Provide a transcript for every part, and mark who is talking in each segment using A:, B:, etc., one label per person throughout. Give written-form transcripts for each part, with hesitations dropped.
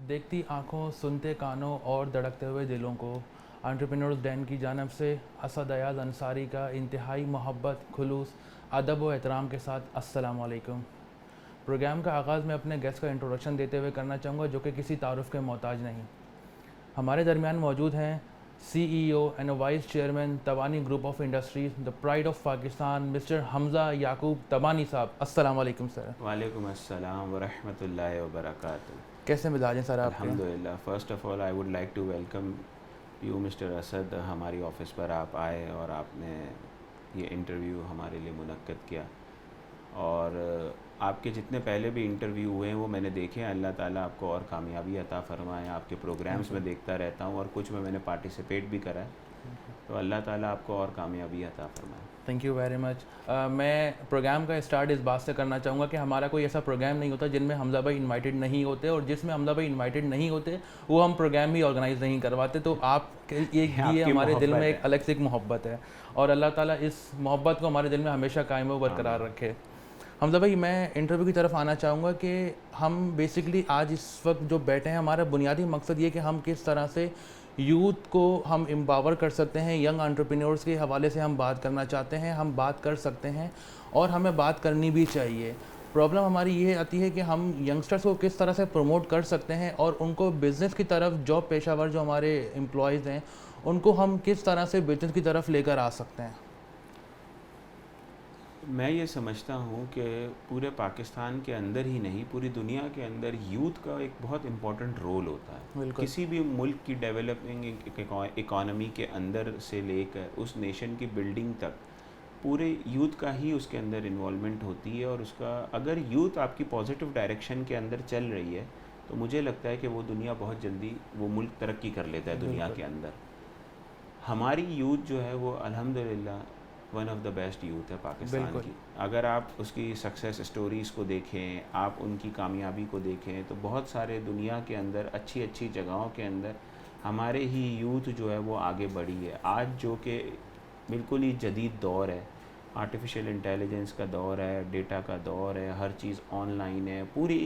A: देखती आंखों, सुनते कानों और धड़कते हुए दिलों को एंटरप्रेन्योर्स डैन की जानब से असद अयाज अंसारी का इंतहाई मोहब्बत, खुलूस, अदब व एहतराम के साथ अस्सलाम वालेकुम। प्रोग्राम का आगाज़ मैं अपने गेस्ट का इंट्रोडक्शन देते हुए करना चाहूँगा, जो कि किसी तारुफ के मोहताज नहीं। हमारे दरमियान मौजूद हैं CEO and vice chairman Tabani group of industries, the pride of Pakistan, mister Hamza Yaqub Tabani sahab. अस्सलाम वालेकुम सर।
B: वालेकुम अस्सलाम वरहमतुल्लाहि वबरकातुहू।
A: कैसे मिजाज हैं सर आपके?
B: अल्हम्दुलिल्लाह। First of all I would like to welcome you mister Asad. हमारी ऑफ़िस पर आप आए और आपने ये इंटरव्यू हमारे लिए मुनक्कद किया। और आपके जितने पहले भी इंटरव्यू हुए हैं वो मैंने देखे हैं। अल्लाह ताला आपको और कामयाबी अता फ़रमाए। आपके प्रोग्राम्स में देखता रहता हूँ और कुछ में मैंने पार्टिसिपेट भी करा है। तो अल्लाह ताला आपको और कामयाबी अता फ़रमाए।
A: Thank you very much. मैं प्रोग्राम का स्टार्ट इस बात से करना चाहूँगा कि हमारा कोई ऐसा प्रोग्राम नहीं होता जिनमें हमज़ा भाई इनवाइटेड नहीं होते, और जिसमें हमज़ा भाई इनवाइटेड नहीं होते वो हम प्रोग्राम भी ऑर्गेनाइज़ नहीं करवाते। तो आपके ये
B: आपकी
A: हमारे दिल में
B: मोहब्बत
A: एक
B: है।
A: अलग से एक मोहब्बत है, और अल्लाह ताला इस मोहब्बत को हमारे दिल में हमेशा कायम व बरकरार
B: आमीन।
A: रखे। हमज़ा भाई, मैं इंटरव्यू की तरफ आना चाहूँगा कि हम बेसिकली आज इस वक्त जो बैठे हैं, हमारा बुनियादी मकसद ये कि हम किस तरह से यूथ को हम एम्पावर कर सकते हैं। यंग एंटरप्रेन्योर्स के हवाले से हम बात करना चाहते हैं, हम बात कर सकते हैं और हमें बात करनी भी चाहिए। प्रॉब्लम हमारी ये आती है कि हम यंगस्टर्स को किस तरह से प्रमोट कर सकते हैं और उनको बिज़नेस की तरफ, जॉब पेशावर जो हमारे एम्प्लॉयज़ हैं, उनको हम किस तरह से बिज़नेस की तरफ लेकर आ सकते हैं।
B: मैं ये समझता हूँ कि पूरे पाकिस्तान के अंदर ही नहीं, पूरी दुनिया के अंदर यूथ का एक बहुत इम्पोर्टेंट रोल होता है।
A: बिल्कुल।
B: किसी भी मुल्क की डेवलपिंग इकॉनमी के अंदर से लेकर उस नेशन की बिल्डिंग तक पूरे यूथ का ही उसके अंदर इन्वॉल्वमेंट होती है। और उसका अगर यूथ आपकी पॉजिटिव डायरेक्शन के अंदर चल रही है तो मुझे लगता है कि वो दुनिया बहुत जल्दी, वो मुल्क तरक्की कर लेता है दुनिया
A: बिल्कुल।
B: के अंदर। हमारी यूथ जो है वो अल्हम्दुलिल्लाह one of the best youth है पाकिस्तान
A: बिल्कुल।
B: की। अगर आप उसकी सक्सेस स्टोरीज़ को देखें, आप उनकी कामयाबी को देखें, तो बहुत सारे दुनिया के अंदर अच्छी अच्छी जगहों के अंदर हमारे ही यूथ जो है वो आगे बढ़ी है। आज जो कि बिल्कुल ही जदीद दौर है, आर्टिफिशियल इंटेलिजेंस का दौर है, डेटा का दौर है, हर चीज़ ऑनलाइन है। पूरी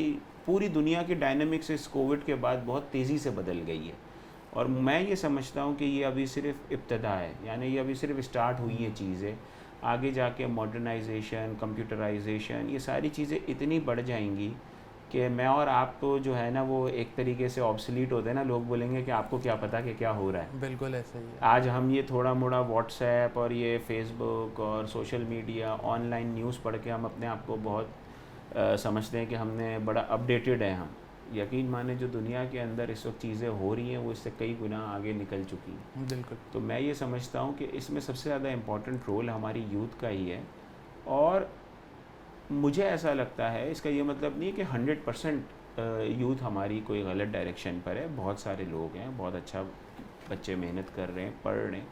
B: पूरी दुनिया की डायनेमिक्स इस कोविड के बाद बहुत तेज़ी से बदल गई है। और मैं ये समझता हूँ कि ये अभी सिर्फ इब्तदा है, यानी ये अभी सिर्फ स्टार्ट हुई हैं चीज़ें। आगे जाके मॉडर्नाइजेशन, कंप्यूटराइजेशन, ये सारी चीज़ें इतनी बढ़ जाएंगी कि मैं और आप तो जो है ना वो एक तरीके से ऑब्सलीट होते हैं ना। लोग बोलेंगे कि आपको क्या पता कि क्या हो रहा है।
A: बिल्कुल ऐसा ही है।
B: आज हम ये थोड़ा मोड़ा व्हाट्सएप और ये फेसबुक और सोशल मीडिया, ऑनलाइन न्यूज़ पढ़ के हम अपने आप को बहुत समझते हैं कि हमने बड़ा अपडेटेड है हम। यकीन माने जो दुनिया के अंदर इस वक्त चीज़ें हो रही हैं वो इससे कई गुना आगे निकल चुकी हैं।
A: बिल्कुल।
B: तो मैं ये समझता हूँ कि इसमें सबसे ज़्यादा इम्पोर्टेंट रोल हमारी यूथ का ही है। और मुझे ऐसा लगता है, इसका ये मतलब नहीं कि 100% यूथ हमारी कोई गलत डायरेक्शन पर है। बहुत सारे लोग हैं, बहुत अच्छा बच्चे मेहनत कर रहे हैं, पढ़ रहे हैं।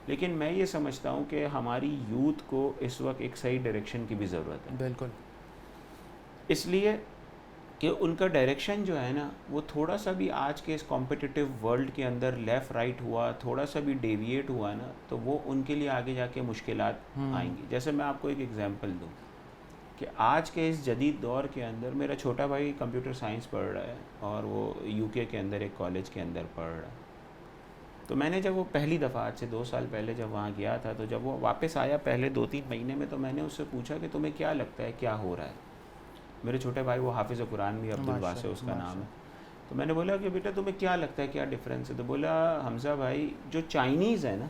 B: लेकिन मैं ये समझता हूँ कि हमारी यूथ को इस वक्त एक सही डायरेक्शन की भी ज़रूरत है।
A: बिल्कुल।
B: इसलिए कि उनका डायरेक्शन जो है ना वो थोड़ा सा भी आज के इस कॉम्पिटिटिव वर्ल्ड के अंदर लेफ़्ट राइट हुआ, थोड़ा सा भी डेविएट हुआ ना, तो वो उनके लिए आगे जाके मुश्किलात आएंगी। जैसे मैं आपको एक एग्जांपल दूं कि आज के इस जदीद दौर के अंदर मेरा छोटा भाई कंप्यूटर साइंस पढ़ रहा है और वो यूके के अंदर एक कॉलेज के अंदर पढ़ रहा है। तो मैंने जब वो पहली दफ़ा आज से 2 साल पहले जब वहाँ गया था, तो जब वो वापस आया पहले 2-3 महीने में, तो मैंने उससे पूछा कि तुम्हें क्या लगता है क्या हो रहा है। मेरे छोटे भाई, वो हाफिज़ कुरान भी, अब्दुल वासे उसका नाम है। तो मैंने बोला कि बेटा तुम्हें क्या लगता है क्या डिफरेंस है। तो बोला, हमज़ा भाई, जो चाइनीज़ है ना,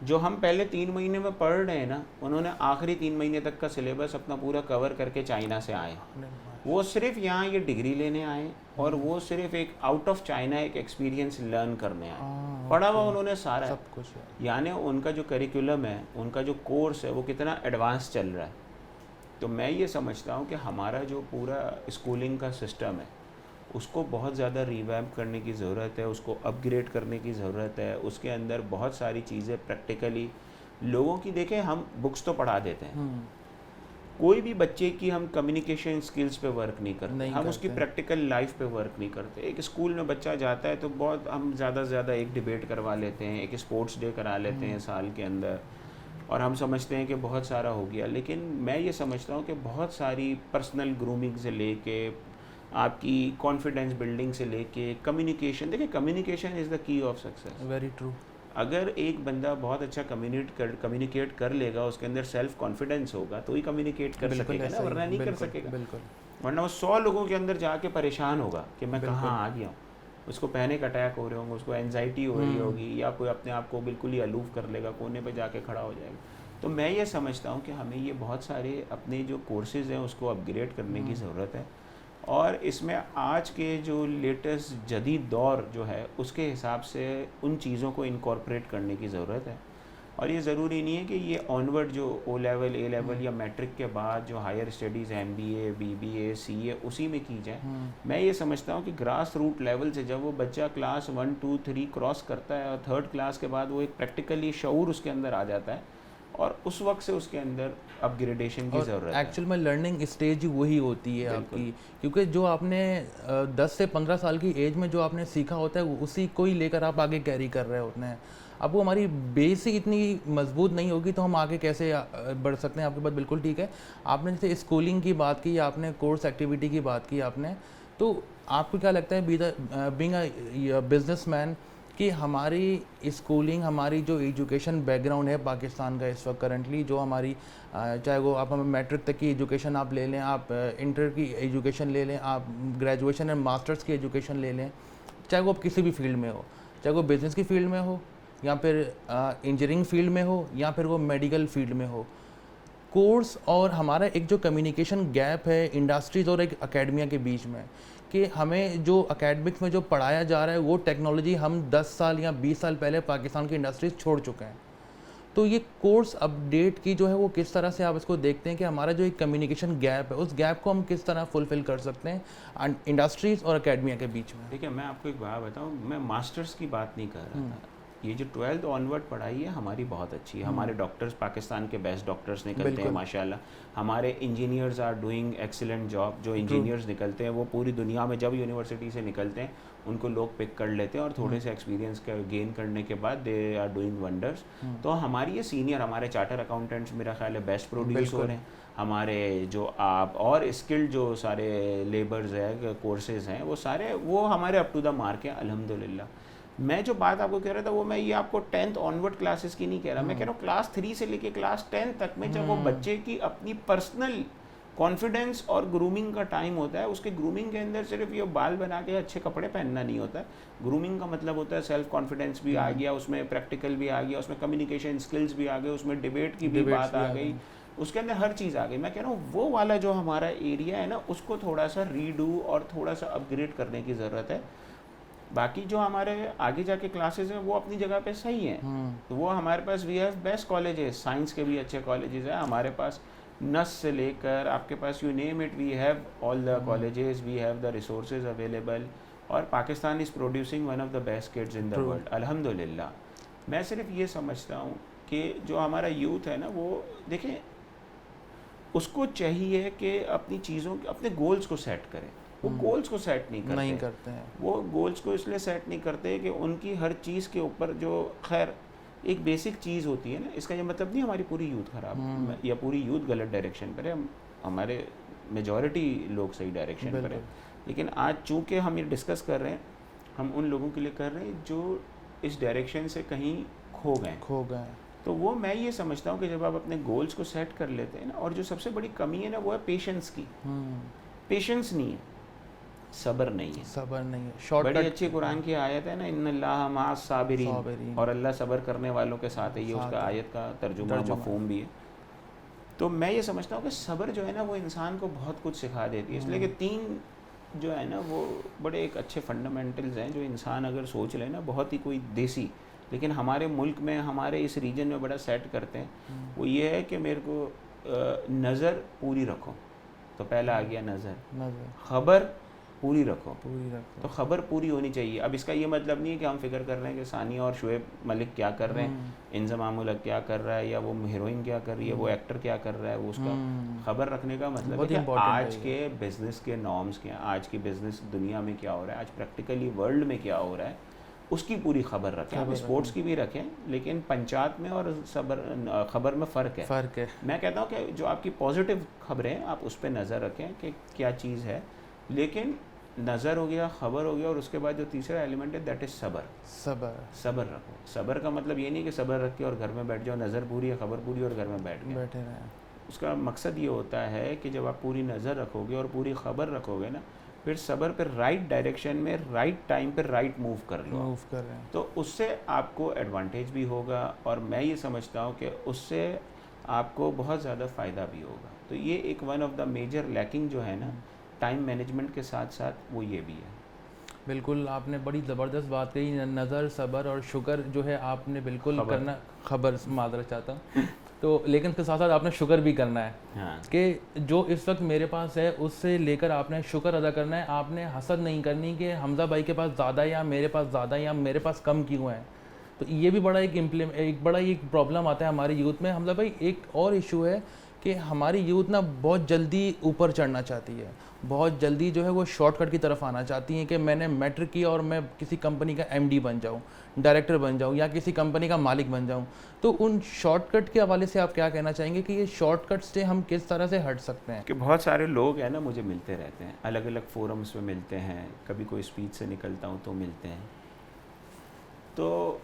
B: जो हम पहले 3 महीने में पढ़ रहे हैं ना, उन्होंने आखिरी 3 महीने तक का सिलेबस अपना पूरा कवर करके चाइना से आए। वो सिर्फ यहाँ ये डिग्री लेने आए और वो सिर्फ एक आउट ऑफ चाइना एक एक्सपीरियंस लर्न करने आए। पढ़ा हुआ उन्होंने सारा है।
A: सब कुछ है।
B: यानी उनका जो करिकुलम है, उनका जो कोर्स है, वो कितना एडवांस चल रहा है। तो मैं ये समझता हूँ कि हमारा जो पूरा स्कूलिंग का सिस्टम है उसको बहुत ज़्यादा रिवैम्प करने की ज़रूरत है, उसको अपग्रेड करने की ज़रूरत है। उसके अंदर बहुत सारी चीज़ें प्रैक्टिकली लोगों की, देखें हम बुक्स तो पढ़ा देते हैं, कोई भी बच्चे की हम कम्युनिकेशन स्किल्स पे वर्क नहीं करते, हम उसकी प्रैक्टिकल लाइफ पे वर्क नहीं करते। एक स्कूल में बच्चा जाता है तो बहुत हम ज़्यादा से ज़्यादा एक डिबेट करवा लेते हैं, एक स्पोर्ट्स डे करा लेते हैं साल के अंदर, और हम समझते हैं कि बहुत सारा हो गया। लेकिन मैं ये समझता हूँ कि बहुत सारी पर्सनल ग्रूमिंग से लेके आपकी कॉन्फिडेंस बिल्डिंग से लेके कम्युनिकेशन, देखिए communication is the key of success.
A: Very true.
B: अगर एक बंदा बहुत अच्छा कम्युनिकेट कर लेगा, उसके अंदर सेल्फ कॉन्फिडेंस होगा तो ही कम्युनिकेट कर
A: बिल्कुल
B: सकेगा ना,
A: ऐसा ही,
B: वरना नहीं कर
A: बिल्कुल
B: सकेगा।
A: बिल्कुल
B: वरना वो 100 लोगों के अंदर जाके परेशान होगा कि मैं
A: बिल्कुल।
B: कहाँ आ गया हूँ। उसको पैनिक अटैक हो रहे होंगे, उसको एनजाइटी हो रही होगी, या कोई अपने आप को बिल्कुल ही अलूफ कर लेगा, कोने पे जाके खड़ा हो जाएगा। तो मैं ये समझता हूँ कि हमें ये बहुत सारे अपने जो कोर्सेज़ हैं उसको अपग्रेड करने की ज़रूरत है, और इसमें आज के जो लेटेस्ट जदीद दौर जो है उसके हिसाब से उन चीज़ों को इनकॉर्पोरेट करने की ज़रूरत है। और ये ज़रूरी नहीं है कि ये ऑनवर्ड जो ओ लेवल, ए लेवल या मैट्रिक के बाद जो higher studies MBA, BBA, CA उसी में की जाए। मैं ये समझता हूँ कि ग्रास रूट लेवल से जब वो बच्चा क्लास 1, 2, 3 क्रॉस करता है और 3rd क्लास के बाद वो एक प्रैक्टिकली शऊर उसके अंदर आ जाता है, और उस वक्त से उसके अंदर अपग्रेडेशन की ज़रूरत है।
A: एक्चुअल में लर्निंग स्टेज वही होती है आपकी, क्योंकि जो आपने 10 से 15 साल की एज में जो आपने सीखा होता है उसी को ही लेकर आप आगे कैरी कर रहे होते हैं। अब वो हमारी बेस ही इतनी मजबूत नहीं होगी तो हम आगे कैसे बढ़ सकते हैं। आपकी बात बिल्कुल ठीक है। आपने जैसे स्कूलिंग की बात की, आपने कोर्स एक्टिविटी की बात की आपने, तो आपको क्या लगता है बीइंग अ बिजनेसमैन कि हमारी स्कूलिंग, हमारी जो एजुकेशन बैकग्राउंड है पाकिस्तान का इस वक्त करंटली, जो हमारी चाहे वो आप हमें मैट्रिक तक की एजुकेशन आप ले लें, आप इंटर की एजुकेशन ले लें, आप ग्रेजुएशन एंड मास्टर्स की एजुकेशन ले लें, चाहे वो आप किसी भी फील्ड में हो, चाहे वो बिज़नेस की फील्ड में हो या फिर इंजीनियरिंग फील्ड में हो या फिर वो मेडिकल फील्ड में हो, कोर्स और हमारा एक जो कम्युनिकेशन गैप है इंडस्ट्रीज़ और एक एकेडमिया के बीच में, कि हमें जो एकेडमिक्स में जो पढ़ाया जा रहा है वो टेक्नोलॉजी हम 10 साल या 20 साल पहले पाकिस्तान की इंडस्ट्रीज छोड़ चुके हैं। तो ये कोर्स अपडेट की जो है वो किस तरह से आप इसको देखते हैं कि हमारा जो एक कम्युनिकेशन गैप है उस गैप को हम किस तरह फुलफिल कर सकते हैं इंडस्ट्रीज़ और एकेडमिया के बीच में?
B: देखिए मैं आपको एक बात बताऊँ, मैं मास्टर्स की बात नहीं कर रहा था। ये जो 12th ऑनवर्ड पढ़ाई है हमारी बहुत अच्छी है। हमारे डॉक्टर्स पाकिस्तान के बेस्ट डॉक्टर्स निकलते हैं माशाल्लाह। हमारे engineers are doing excellent job. जो इंजीनियर्स निकलते हैं वो पूरी दुनिया में जब यूनिवर्सिटी से निकलते हैं उनको लोग पिक कर लेते हैं, और थोड़े से एक्सपीरियंस गेन करने के बाद दे आर डूइंग वंडर्स। तो हमारी ये सीनियर, हमारे चार्टर अकाउंटेंट्स मेरा ख्याल है बेस्ट प्रोड्यूस हो रहे हैं। हमारे जो आप और स्किल्ड जो सारे लेबर्स है, कोर्सेज हैं, वो सारे वो हमारे अप टू द मार्क है अल्हम्दुलिल्लाह। मैं जो बात आपको कह रहा था वो मैं ये आपको 10th ऑनवर्ड क्लासेस की नहीं कह रहा, मैं कह रहा हूँ क्लास 3 से लेके क्लास 10 तक में जब वो बच्चे की अपनी पर्सनल कॉन्फिडेंस और ग्रूमिंग का टाइम होता है। उसके ग्रूमिंग के अंदर सिर्फ ये बाल बना के अच्छे कपड़े पहनना नहीं होता है। ग्रूमिंग का मतलब होता है सेल्फ कॉन्फिडेंस भी आ गया, उसमें प्रैक्टिकल भी आ गया, उसमें कम्युनिकेशन स्किल्स भी आ गए, उसमें डिबेट की भी बात आ गई, उसके अंदर हर चीज़ आ गई। मैं कह रहा हूँ वो वाला जो हमारा एरिया है ना उसको थोड़ा सा रीडू और थोड़ा सा अपग्रेड करने की ज़रूरत है। बाकी जो हमारे आगे जाके क्लासेस हैं वो अपनी जगह पे सही हैं। तो वो हमारे पास we have best colleges, science के भी अच्छे कॉलेजेस हैं हमारे पास, नस से लेकर आपके पास you name it, we have all the colleges, we have the resources available, और Pakistan is producing one of the best kids in the world अल्हम्दुलिल्लाह। मैं सिर्फ ये समझता हूँ कि जो हमारा यूथ है ना वो देखें, उसको चाहिए कि अपनी चीज़ों, अपने गोल्स को सेट करें। वो गोल्स को सेट नहीं करते हैं। वो गोल्स को इसलिए सेट नहीं करते कि उनकी हर चीज़ के ऊपर जो खैर एक बेसिक चीज़ होती है ना, इसका ये मतलब नहीं हमारी पूरी यूथ ख़राब या पूरी यूथ गलत डायरेक्शन पर है। हमारे मेजॉरिटी लोग सही डायरेक्शन पर है। लेकिन आज चूँकि हम ये डिस्कस कर रहे हैं, हम उन लोगों के लिए कर रहे हैं जो इस डायरेक्शन से कहीं खो गए। तो वो मैं ये समझता हूँ कि जब आप अपने गोल्स को सेट कर लेते हैं ना, और जो सबसे बड़ी कमी है ना वो है पेशेंस की। पेशेंस नहीं है, सब्र नहीं है। बड़ी अच्छी कुरान की आयत है ना, इन्नल्लाह मअस साबिरीन, और अल्लाह सब्र करने वालों के साथ है। ये उसका आयत का तर्जुमा मफ़हूम भी है। तो मैं ये समझता हूँ कि सब्र जो है ना वो इंसान को बहुत कुछ सिखा देती है। इसलिए कि 3 जो है ना वो बड़े एक अच्छे फंडामेंटल्स हैं जो इंसान अगर सोच ले ना, बहुत ही कोई देसी, लेकिन हमारे मुल्क में, हमारे इस रीजन में बड़ा सेट करते हैं। वो ये है कि मेरे को नज़र पूरी रखो, तो पहला आ गया नज़र। खबर पूरी रखो। तो खबर पूरी होनी चाहिए। अब इसका ये मतलब नहीं है कि हम फिक्र कर रहे हैं कि सानिया और शुएब मलिक क्या कर रहे हैं, इंजमाम उल हक क्या कर रहा है, या वो हीरोइन क्या कर रही है, वो एक्टर क्या कर रहा है। वो उसका खबर रखने का मतलब है कि आज के बिजनेस के नॉर्म्स क्या, आज की बिजनेस दुनिया में क्या हो रहा है, आज प्रैक्टिकली वर्ल्ड में क्या हो रहा है, उसकी पूरी खबर रखें। आप स्पोर्ट्स की भी रखें, लेकिन पंचायत में और खबर में फ़र्क है। मैं कहता हूँ कि जो आपकी पॉजिटिव खबरें आप उस पर नज़र रखें कि क्या चीज़ है, लेकिन नज़र हो गया, खबर हो गया, और उसके बाद जो तीसरा एलिमेंट है दैट इज़ सब्र।
A: सबर।
B: सब्र रखो। सब्र का मतलब ये नहीं कि सब्र रख के और घर में बैठ जाओ, नज़र पूरी है, खबर पूरी और घर में बैठ गए।
A: बैठे रहे।
B: उसका मकसद ये होता है कि जब आप पूरी नज़र रखोगे और पूरी खबर रखोगे ना, फिर सब्र पे राइट डायरेक्शन में राइट टाइम पे राइट मूव कर लो।
A: मूव कर रहे हैं।
B: तो उससे आपको एडवांटेज भी होगा, और मैं ये समझता हूँ कि उससे आपको बहुत ज़्यादा फ़ायदा भी होगा। तो ये एक one of the major lacking जो है ना टाइम मैनेजमेंट के साथ साथ, वो ये भी है।
A: बिल्कुल, आपने बड़ी ज़बरदस्त बात कही। नज़र, सब्र और शुक्र जो है आपने बिल्कुल
B: खबर।
A: करना, खबर मादर चाहता हूँ तो, लेकिन उसके साथ साथ आपने शुक्र भी करना है
B: हाँ,
A: कि जो इस वक्त मेरे पास है उससे लेकर आपने शुक्र अदा करना है। आपने हसद नहीं करनी कि हमज़ा भाई के पास ज़्यादा है या मेरे पास ज़्यादा है या मेरे पास कम क्यों है। तो ये भी बड़ा एक बड़ा एक प्रॉब्लम आता है हमारे यूथ में। हमज़ा भाई, एक और इशू है कि हमारी यूथ ना बहुत जल्दी ऊपर चढ़ना चाहती है, बहुत जल्दी जो है वो शॉर्टकट की तरफ आना चाहती हैं कि मैंने मैट्रिक किया और मैं किसी कंपनी का एमडी बन जाऊं, डायरेक्टर बन जाऊं या किसी कंपनी का मालिक बन जाऊं। तो उन शॉर्टकट के हवाले से आप क्या कहना चाहेंगे कि ये शॉर्टकट से हम किस तरह से हट सकते हैं?
B: कि बहुत सारे लोग हैं ना मुझे मिलते रहते हैं, अलग अलग फोरम्स में मिलते हैं, कभी कोई स्पीच से निकलता हूँ तो मिलते हैं। तो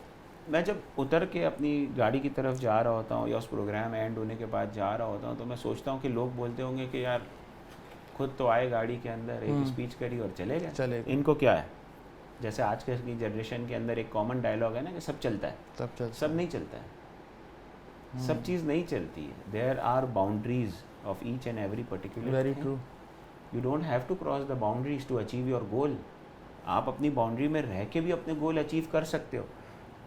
B: मैं जब उतर के अपनी गाड़ी की तरफ जा रहा होता हूँ या उस प्रोग्राम एंड होने के बाद जा रहा होता हूँ, तो मैं सोचता हूँ कि लोग बोलते होंगे कि यार खुद तो आए गाड़ी के अंदर, एक स्पीच करी और चले गए, इनको क्या है। जैसे आज के की जनरेशन के अंदर एक कॉमन डायलॉग है ना कि सब चलता है, सब नहीं चलता है, सब चीज़ नहीं चलती है। There are boundaries of each and every particular.
A: Very true.
B: You don't have to cross the boundaries to achieve your goal. आप अपनी बाउंड्री में रह के भी अपने गोल अचीव कर सकते हो।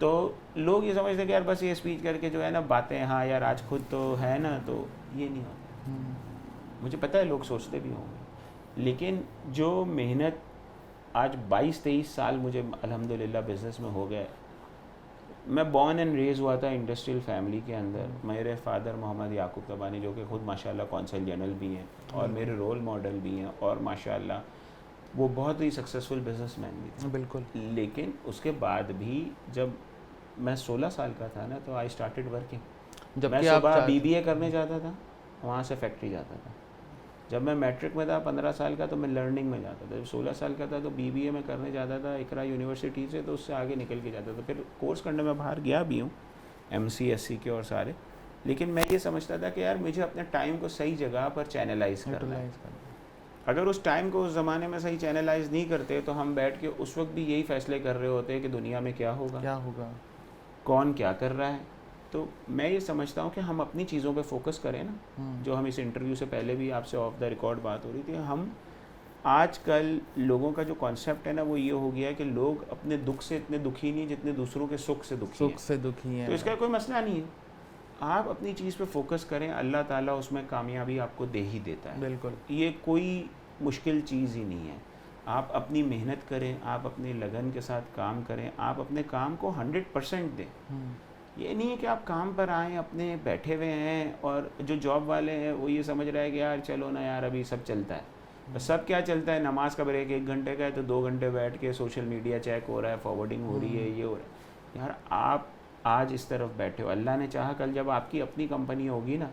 B: तो लोग ये समझते हैं कि यार बस ये स्पीच करके जो है ना बातें, हाँ यार आज खुद तो है ना, तो ये नहीं होता। मुझे पता है लोग सोचते भी होंगे, लेकिन जो मेहनत आज 22-23 साल मुझे अल्हम्दुलिल्लाह बिज़नेस में हो गए। मैं बॉर्न एंड रेज हुआ था इंडस्ट्रियल फैमिली के अंदर। मेरे फादर मोहम्मद याकूब तबानी जो कि खुद माशाल्लाह कौंसल जनरल भी हैं और मेरे रोल मॉडल भी हैं, और माशाल्लाह वो बहुत ही सक्सेसफुल बिजनेसमैन भी थे।
A: बिल्कुल।
B: लेकिन उसके बाद भी जब मैं 16 साल का था ना, तो आई स्टार्टेड वर्किंग। मैं सुबह बीबीए करने जाता था, वहाँ से फैक्ट्री जाता था। जब मैं मैट्रिक में था 15 साल का, तो मैं लर्निंग में जाता था। जब 16 साल का था तो बीबीए में करने जाता था इकरा यूनिवर्सिटी से, तो उससे आगे निकल के जाता था। फिर कोर्स करने में बाहर गया भी हूँ, एमसी एससी के और सारे। लेकिन मैं ये समझता था कि यार मुझे अपने टाइम को सही जगह पर चैनलाइज करना है। अगर उस टाइम को उस ज़माने में सही चैनलाइज नहीं करते, तो हम बैठ के उस वक्त भी यही फैसले कर रहे होते हैं कि दुनिया में क्या होगा, कौन क्या कर रहा है। तो मैं ये समझता हूँ कि हम अपनी चीज़ों पे फोकस करें ना। जो हम इस इंटरव्यू से पहले भी आपसे ऑफ द रिकॉर्ड बात हो रही थी, हम आजकल लोगों का जो कॉन्सेप्ट है ना, वो ये हो गया है कि लोग अपने दुख से इतने दुखी नहीं जितने दूसरों के सुख से दुखी हैं। तो इसका कोई मसला नहीं है, आप अपनी चीज़ पे फोकस करें, अल्लाह ताला उसमें कामयाबी आपको दे ही देता है। बिल्कुल, ये कोई मुश्किल चीज़ ही नहीं है। आप अपनी मेहनत करें, आप अपनी लगन के साथ काम करें, आप अपने काम को 100% दें। ये नहीं है कि आप काम पर आएँ अपने बैठे हुए हैं, और जो जॉब वाले हैं वो ये समझ रहा है कि यार चलो ना यार अभी सब चलता है। तो सब क्या चलता है, नमाज का ब्रेक 1 घंटे का है तो 2 घंटे बैठ के सोशल मीडिया चेक हो रहा है, फॉरवर्डिंग हो रही है, ये हो रहा है। यार आप आज इस तरफ बैठे हो, अल्लाह ने चाहा कल जब आपकी अपनी कंपनी होगी ना,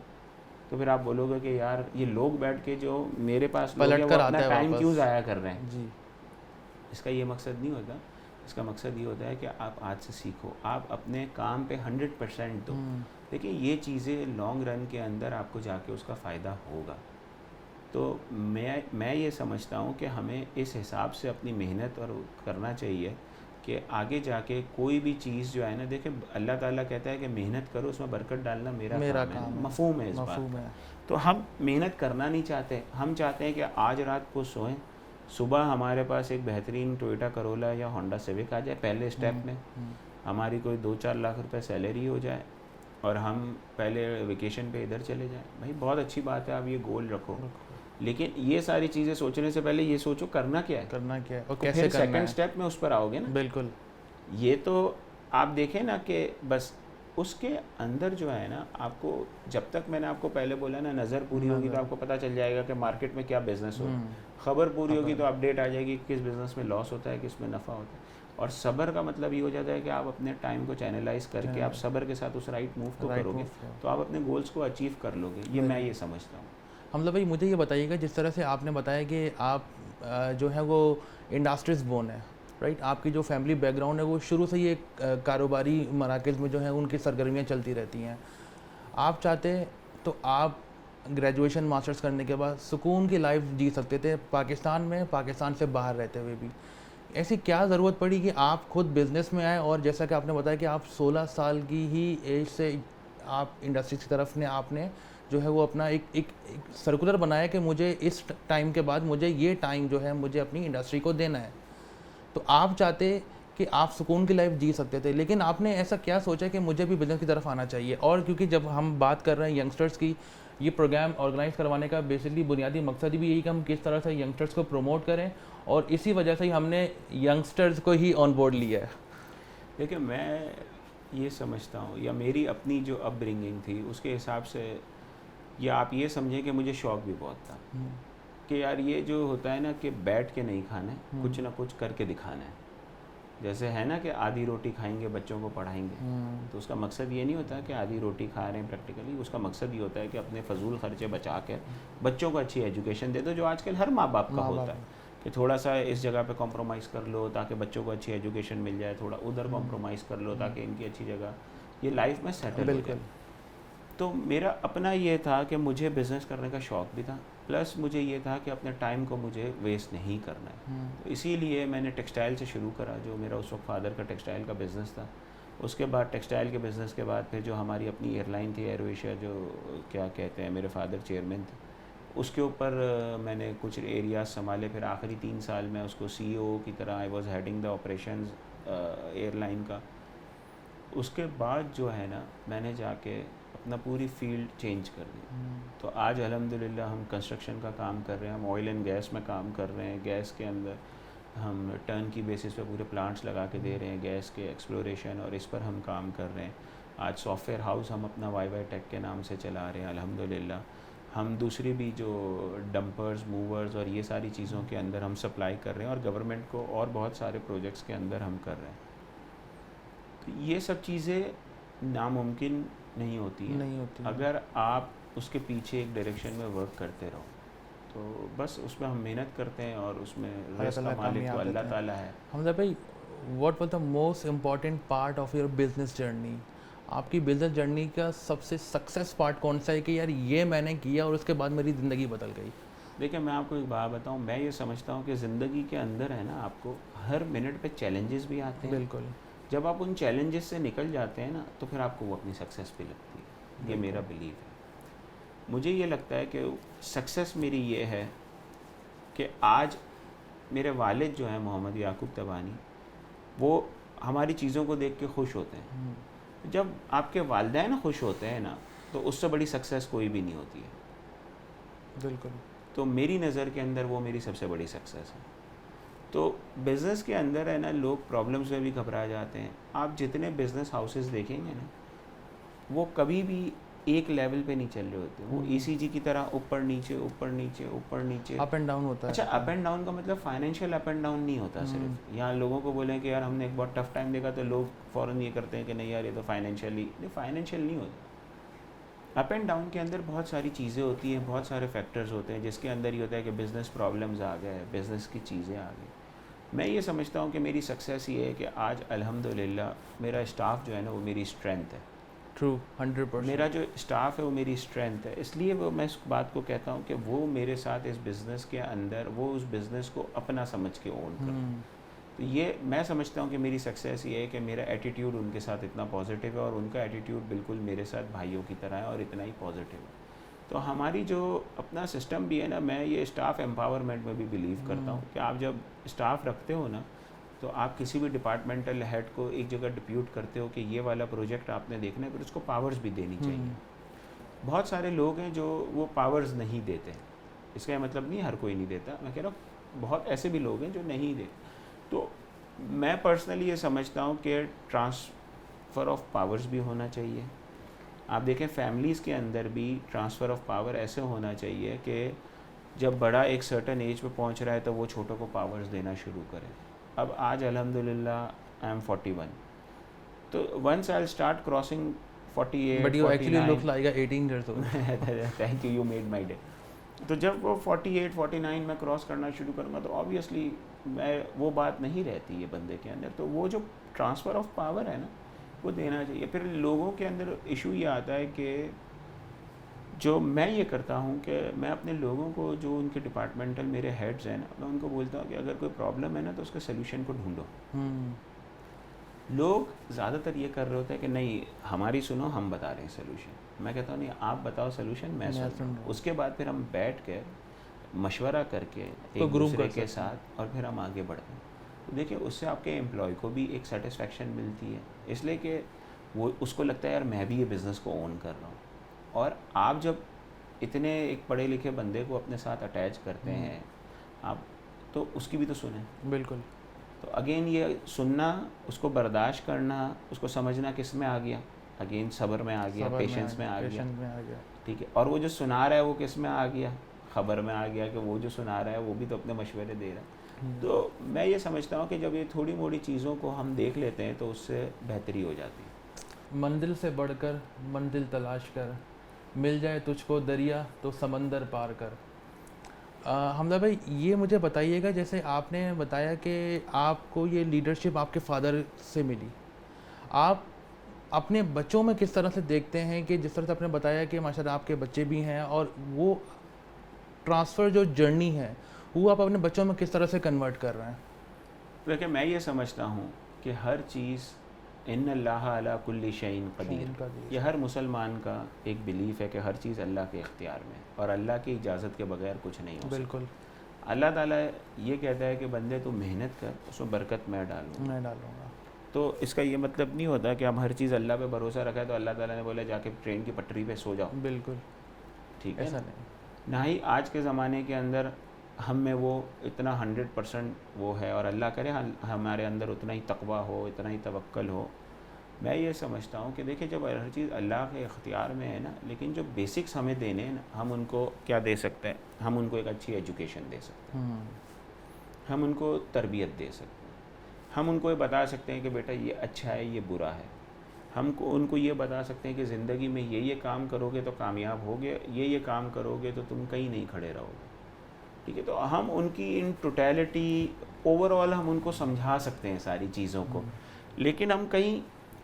B: तो फिर आप बोलोगे कि यार ये लोग बैठ के जो मेरे पास लोग हैं, वो अपना टाइम क्यों ज़ाया कर रहे हैं जी। इसका ये मकसद नहीं होता। इसका मकसद ये होता है कि आप आज से सीखो, आप अपने काम पे 100% दो। देखिए ये चीज़ें लॉन्ग रन के अंदर आपको जाके उसका फ़ायदा होगा। तो मैं ये समझता हूँ कि हमें इस हिसाब से अपनी मेहनत और करना चाहिए कि आगे जाके कोई भी चीज़ जो है ना, देखिए अल्लाह ताला कहता है कि मेहनत करो, उसमें बरकत डालना मेरा काम है। मफ़हूम है इस बात का। तो हम मेहनत करना नहीं चाहते, हम चाहते हैं कि आज रात को सोएं, सुबह हमारे पास एक बेहतरीन टोयोटा करोला या होंडा सिविक आ जाए पहले स्टेप में, हमारी कोई 2-4 लाख रुपए सैलरी हो जाए और हम पहले वेकेशन पे इधर चले जाएं। भाई बहुत अच्छी बात है, आप ये गोल रखो, लेकिन ये सारी चीज़ें सोचने से पहले ये सोचो करना क्या है और कैसे करना है। सेकंड स्टेप में उस पर आओगे ना। बिल्कुल। ये तो आप देखें ना कि बस उसके अंदर जो है ना, आपको जब तक मैंने आपको पहले बोला ना, नज़र पूरी होगी तो आपको पता चल जाएगा कि मार्केट में क्या बिज़नेस हो। खबर पूरी होगी तो अपडेट आ जाएगी किस बिज़नेस में लॉस होता है, किस में नफ़ा होता है। और सब्र का मतलब ये हो जाता है कि आप अपने टाइम को चैनलाइज करके आप सब्र के साथ उस राइट मूव को करोगे तो आप अपने गोल्स को अचीव कर लोगे। ये मैं ये समझता हूँ।
A: हमला भाई मुझे ये बताइएगा, जिस तरह से आपने बताया कि आप जो है वो इंडस्ट्रीज बोर्न है, राइट। आपकी जो फैमिली बैकग्राउंड है वो शुरू से ही एक कारोबारी मराकज़ में जो है उनकी सरगर्मियाँ चलती रहती हैं। आप चाहते तो आप ग्रेजुएशन मास्टर्स करने के बाद सुकून की लाइफ जी सकते थे पाकिस्तान में, पाकिस्तान से बाहर रहते हुए भी। ऐसी क्या ज़रूरत पड़ी कि आप खुद बिज़नेस में आए, और जैसा कि आपने बताया कि आप 16 साल की ही एज से आप इंडस्ट्री की तरफ ने आपने जो है वो अपना एक सर्कुलर बनाया कि मुझे इस टाइम के बाद मुझे ये टाइम जो है मुझे अपनी इंडस्ट्री को देना है। तो आप चाहते कि आप सुकून की लाइफ जी सकते थे, लेकिन आपने ऐसा क्या सोचा कि मुझे भी बिज़नेस की तरफ आना चाहिए? और क्योंकि जब हम बात कर रहे हैं यंगस्टर्स की, ये प्रोग्राम ऑर्गेनाइज करवाने का बेसिकली बुनियादी मकसद भी यही कि हम किस तरह से यंगस्टर्स को प्रमोट करें, और इसी वजह से ही हमने यंगस्टर्स को ही ऑन बोर्ड लिया है।
B: देखिए, मैं ये समझता हूँ, या मेरी अपनी जो अपब्रिंगिंग थी उसके हिसाब से, या आप ये समझें कि मुझे शौक़ भी बहुत था कि यार ये जो होता है ना कि बैठ के नहीं खाना है, कुछ ना कुछ करके दिखाना है। जैसे है ना कि आधी रोटी खाएंगे बच्चों को पढ़ाएंगे, तो उसका मकसद ये नहीं होता कि आधी रोटी खा रहे हैं प्रैक्टिकली, उसका मकसद ये होता है कि अपने फजूल खर्चे बचा के बच्चों को अच्छी एजुकेशन दे दो, जो आजकल हर माँ बाप का होता है कि थोड़ा सा इस जगह पे कॉम्प्रोमाइज़ कर लो ताकि बच्चों को अच्छी एजुकेशन मिल जाए, थोड़ा उधर कॉम्प्रोमाइज़ कर लो ताकि इनकी अच्छी जगह ये लाइफ में सेटल हो जाए। तो मेरा अपना ये था कि मुझे बिज़नेस करने का शौक़ भी था, प्लस मुझे ये था कि अपने टाइम को मुझे वेस्ट नहीं करना है। तो इसीलिए मैंने टेक्सटाइल से शुरू करा, जो मेरा उस वक्त फादर का टेक्सटाइल का बिज़नेस था। उसके बाद टेक्सटाइल के बिज़नेस के बाद फिर जो हमारी अपनी एयरलाइन थी एयर एशिया, जो क्या कहते हैं, मेरे फादर चेयरमैन थे, उसके ऊपर मैंने कुछ एरियाज संभाले। फिर आखिरी 3 साल में उसको CEO की तरह I was heading the operations airline का। उसके बाद जो है ना, मैंने जाके अपना पूरी फील्ड चेंज कर दी। तो आज अल्हम्दुलिल्लाह हम कंस्ट्रक्शन का काम कर रहे हैं, हम ऑयल एंड गैस में काम कर रहे हैं। गैस के अंदर हम टर्न की बेसिस पे पूरे प्लांट्स लगा के दे रहे हैं, गैस के एक्सप्लोरेशन, और इस पर हम काम कर रहे हैं। आज सॉफ्टवेयर हाउस हम अपना वाई टेक के नाम से चला रहे हैं अल्हम्दुलिल्लाह। हम दूसरी भी जो डंपर्स, मूवर्स और ये सारी चीज़ों के अंदर हम सप्लाई कर रहे हैं, और गवर्नमेंट को और बहुत सारे प्रोजेक्ट्स के अंदर हम कर रहे हैं। तो ये सब चीज़ें नामुमकिन नहीं होती हैं अगर आप उसके पीछे एक डायरेक्शन में वर्क करते रहो। तो बस उसमें हम मेहनत करते हैं, और उसमें रिस्क का मालिक तो अल्लाह ताला है।
A: हमजा भाई, what was the most important part of your business journey? आपकी बिजनेस जर्नी का सबसे सक्सेस पार्ट कौन सा है कि यार ये मैंने किया और उसके बाद मेरी ज़िंदगी बदल गई?
B: देखिए, मैं आपको एक बात बताऊं, मैं ये समझता हूं कि ज़िंदगी के अंदर है ना, आपको हर मिनट पे चैलेंजेस भी आते हैं।
A: बिल्कुल।
B: जब आप उन चैलेंजेस से निकल जाते हैं ना, तो फिर आपको वो अपनी सक्सेस भी लगती है। ये मेरा बिलीव है। मुझे ये लगता है कि सक्सेस मेरी ये है कि आज मेरे वालिद जो हैं मोहम्मद याकूब तबानी, वो हमारी चीज़ों को देख के खुश होते हैं। जब आपके वालिदैन खुश होते हैं ना, तो उससे बड़ी सक्सेस कोई भी नहीं होती है।
A: बिल्कुल।
B: तो मेरी नज़र के अंदर वो मेरी सबसे बड़ी सक्सेस है। तो बिज़नेस के अंदर है ना, लोग प्रॉब्लम्स में भी घबरा जाते हैं। आप जितने बिज़नेस हाउसेस देखेंगे ना, वो कभी भी एक लेवल पे नहीं चल रहे होते। वो ECG की तरह ऊपर नीचे ऊपर नीचे ऊपर नीचे,
A: अप एंड डाउन होता है।
B: अच्छा, अप एंड डाउन का मतलब फाइनेंशियल अप एंड डाउन नहीं होता सिर्फ। यहाँ लोगों को बोलें कि यार हमने एक बहुत टफ टाइम देखा, तो लोग फ़ौरन ये करते हैं कि नहीं यार ये तो फाइनेंशियल नहीं होता। अप एंड डाउन के अंदर बहुत सारी चीज़ें होती हैं, बहुत सारे फैक्टर्स होते हैं, जिसके अंदर ये होता है कि बिज़नेस प्रॉब्लम्स आ गए, बिज़नेस की चीज़ें आ गई। मैं ये समझता हूँ कि मेरी सक्सेस ये है कि आज अल्हम्दुलिल्लाह मेरा स्टाफ जो है ना, वो मेरी स्ट्रेंथ है।
A: ट्रू, 100%।
B: मेरा जो स्टाफ है वो मेरी स्ट्रेंथ है, इसलिए वो मैं इस बात को कहता हूँ कि वो मेरे साथ इस बिज़नेस के अंदर, वो उस बिज़नेस को अपना समझ के ओन करें। तो ये मैं समझता हूँ कि मेरी सक्सेस ये है कि मेरा एटीट्यूड उनके साथ इतना पॉजिटिव है, और उनका एटीट्यूड बिल्कुल मेरे साथ भाइयों की तरह है, और इतना ही पॉजिटिव है। तो हमारी जो अपना सिस्टम भी है ना, मैं ये स्टाफ एम्पावरमेंट में भी बिलीव करता हूँ कि आप जब स्टाफ रखते हो ना, तो आप किसी भी डिपार्टमेंटल हेड को एक जगह डिप्यूट करते हो कि ये वाला प्रोजेक्ट आपने देखना है, फिर उसको पावर्स भी देनी चाहिए। बहुत सारे लोग हैं जो वो पावर्स नहीं देते, इसका मतलब नहीं हर कोई नहीं देता, मैं कह रहा हूँ बहुत ऐसे भी लोग हैं जो नहीं देते। तो मैं पर्सनली ये समझता हूँ कि ट्रांसफ़र ऑफ पावर्स भी होना चाहिए। आप देखें फैमिलीज़ के अंदर भी ट्रांसफ़र ऑफ पावर ऐसे होना चाहिए कि जब बड़ा एक सर्टन एज पे पहुँच रहा है, तो वो छोटों को पावर्स देना शुरू करे। अब आज अल्हम्दुलिल्लाह आई एम 41, तो once I will start crossing 48,
A: but you actually look like 18 years old।
B: Thank you, you made my day. तो जब वो 48 49 में क्रॉस करना शुरू करूँगा तो ऑब्वियसली मैं वो बात नहीं रहती है बंदे के अंदर, तो वो जो ट्रांसफ़र ऑफ पावर है ना वो देना चाहिए। फिर लोगों के अंदर इशू ये आता है कि जो मैं ये करता हूँ कि मैं अपने लोगों को, जो उनके डिपार्टमेंटल मेरे हेड्स हैं ना, मैं उनको बोलता हूँ कि अगर कोई प्रॉब्लम है ना तो उसके सोल्यूशन को ढूंढो। लोग ज़्यादातर ये कर रहे होते हैं कि नहीं हमारी सुनो, हम बता रहे हैं सोल्यूशन। मैं कहता हूँ नहीं, आप बताओ सोल्यूशन, मैं सुन रहा हूँ। उसके बाद फिर हम बैठ कर मशवरा करके एक दूसरे के साथ और फिर हम आगे बढ़ते हैं। तो देखिए उससे आपके एम्प्लॉय को भी एक सेटिस्फेक्शन मिलती है, इसलिए कि वो उसको लगता है यार मैं भी ये बिज़नेस को ओन कर रहा हूँ। और आप जब इतने एक पढ़े लिखे बंदे को अपने साथ अटैच करते हैं आप, तो उसकी भी तो सुने।
A: बिल्कुल।
B: तो अगेन ये सुनना, उसको बर्दाश्त करना, उसको समझना किस में आ गया, अगेन सब्र में आ गया, पेशेंस में आ गया, ठीक है। और वो जो सुना रहा है वो किस में आ गया, खबर में आ गया कि वो जो सुना रहा है वो भी तो अपने मशवरे दे रहा है। तो मैं ये समझता हूँ कि जब ये थोड़ी मोड़ी चीज़ों को हम देख लेते हैं तो उससे बेहतरी हो जाती है।
A: मंजिल से बढ़कर मंजिल तलाश कर, मिल जाए तुझको दरिया तो समंदर पार कर। हमजा भाई ये मुझे बताइएगा, जैसे आपने बताया कि आपको ये लीडरशिप आपके फादर से मिली, आप अपने बच्चों में किस तरह से देखते हैं कि जिस तरह से आपने बताया कि माशाल्लाह आपके बच्चे भी हैं, और वो ट्रांसफ़र जो जर्नी है वो आप अपने बच्चों में किस तरह से कन्वर्ट कर रहे हैं?
B: देखिए मैं ये समझता हूँ कि हर चीज़ इन अल्लाह अला कुल्ली शैइन क़दीर, ये हर मुसलमान का एक बिलीफ है कि हर चीज़ अल्लाह के इख्तियार में और अल्लाह की इजाज़त के बगैर कुछ नहीं हो सकता।
A: बिल्कुल।
B: अल्लाह ताला ये कहता है कि बंदे तू मेहनत कर, उसमें बरकत मैं डालूँगा। तो इसका ये मतलब नहीं होता कि हम हर चीज़ अल्लाह पे भरोसा रखा है तो अल्लाह ताला ने बोला जाके ट्रेन की पटरी पे सो जाओ।
A: बिल्कुल
B: ठीक है,
A: ऐसा नहीं।
B: ना ही आज के ज़माने के अंदर हम में वो इतना 100% वो है, और अल्लाह करे हमारे अंदर उतना ही तकवा हो, इतना ही तवक्कल हो। मैं ये समझता हूँ कि देखिए जब हर चीज़ अल्लाह के इख्तियार में है ना, लेकिन जो बेसिक्स हमें देने हैं ना, हम उनको क्या दे सकते हैं, हम उनको एक अच्छी एजुकेशन दे सकते हैं, हम उनको तरबियत दे सकते हैं, हम उनको ये बता सकते हैं कि बेटा ये अच्छा है, ये बुरा है। हमको उनको ये बता सकते हैं कि ज़िंदगी में ये काम करोगे तो कामयाब होगे, ये काम करोगे तो तुम कहीं नहीं खड़े रहोगे। ठीक है, तो हम उनकी इन टोटलिटी ओवरऑल हम उनको समझा सकते हैं सारी चीज़ों को, लेकिन हम कहीं